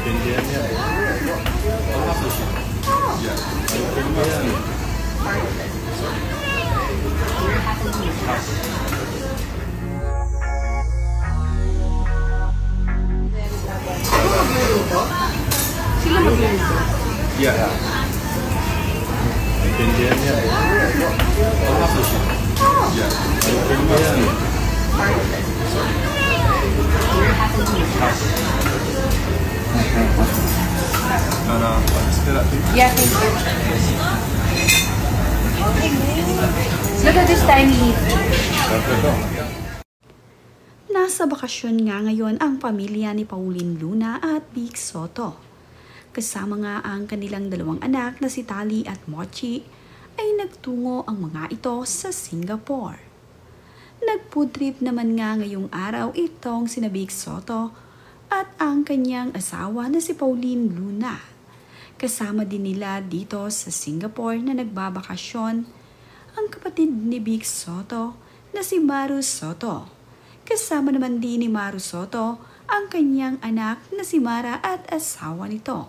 Naiintindihan niya. Sila magluluto? Yeah. Naiintindihan niya. Naiintindihan niya. Yeah, thank you. Look at this tiny leaf. Nasa bakasyon nga ngayon ang pamilya ni Pauline Luna at Vic Soto. Kasama nga ang kanilang dalawang anak na si Tali at Mochi ay nagtungo ang mga ito sa Singapore. Nag-food trip naman nga ngayong araw itong sina Vic Soto at ang kanyang asawa na si Pauline Luna. Kasama din nila dito sa Singapore na nagbabakasyon ang kapatid ni Vic Soto na si Maru Soto. Kasama naman din ni Maru Soto ang kanyang anak na si Mara at asawa nito.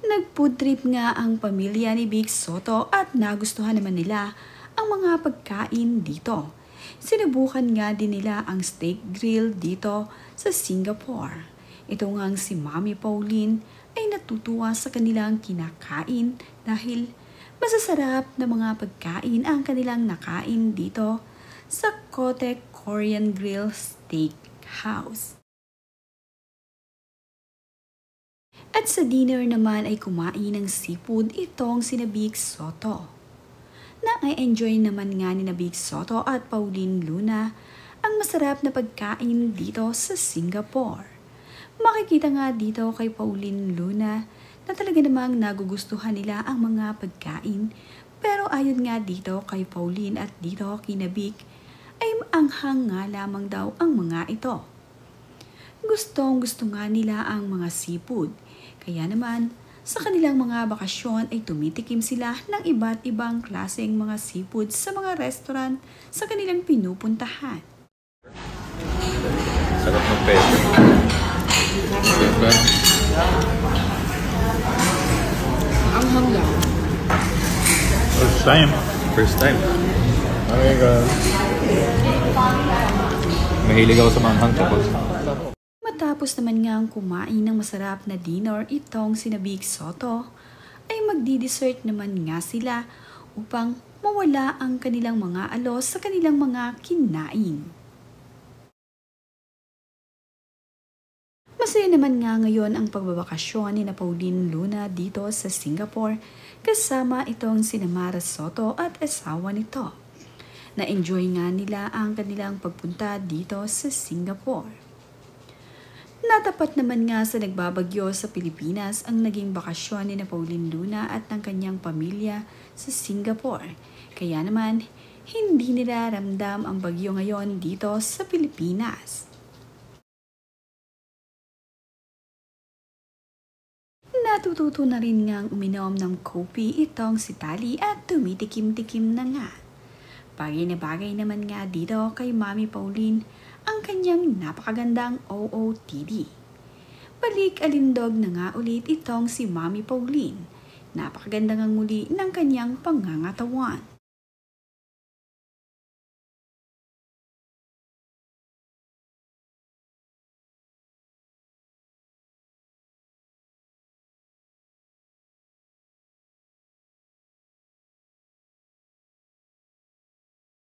Nag-food trip nga ang pamilya ni Vic Soto at nagustuhan naman nila ang mga pagkain dito. Sinubukan nga din nila ang steak grill dito sa Singapore. Ito ngang si Mami Pauline ay natutuwa sa kanilang kinakain dahil masasarap na mga pagkain ang kanilang nakain dito sa Kotek Korean Grill Steakhouse. At sa dinner naman ay kumain ng seafood itong sina Vic Soto. Na-enjoy naman nga ni Vic Soto at Pauline Luna ang masarap na pagkain dito sa Singapore. Makikita nga dito kay Pauline Luna na talaga namang nagugustuhan nila ang mga pagkain. Pero ayon nga dito kay Pauline at dito kina Vic ay maanghang nga lamang daw ang mga ito. Gustong-gusto nga nila ang mga seafood. Kaya naman, sa kanilang mga bakasyon ay tumitikim sila ng iba't ibang klaseng mga seafood sa mga restaurant sa kanilang pinupuntahan. Sarap ng peso. Diba? Ang hanggang. First time. First time. Oh my God. Mahilig ako sa manghang tapos. Matapos naman nga ang kumain ng masarap na dinner itong sina Vic Soto, ay magdi-dessert naman nga sila upang mawala ang kanilang mga alos sa kanilang mga kinain. Masaya naman nga ngayon ang pagbabakasyon ni Pauline Luna dito sa Singapore kasama itong sina Mara Soto at asawa nito. Na-enjoy nga nila ang kanilang pagpunta dito sa Singapore. Natapat naman nga sa nagbabagyo sa Pilipinas ang naging bakasyon ni Pauline Luna at ng kanyang pamilya sa Singapore. Kaya naman, hindi nila ramdam ang bagyo ngayon dito sa Pilipinas. Natututo na rin ngang uminom ng kopi itong si Tali at tumitikim-tikim na nga. Bagay na bagay naman nga dito kay Mami Pauline ang kanyang napakagandang OOTD. Balik alindog na nga ulit itong si Mami Pauline. Napakaganda ngang muli ng kanyang pangangatawan.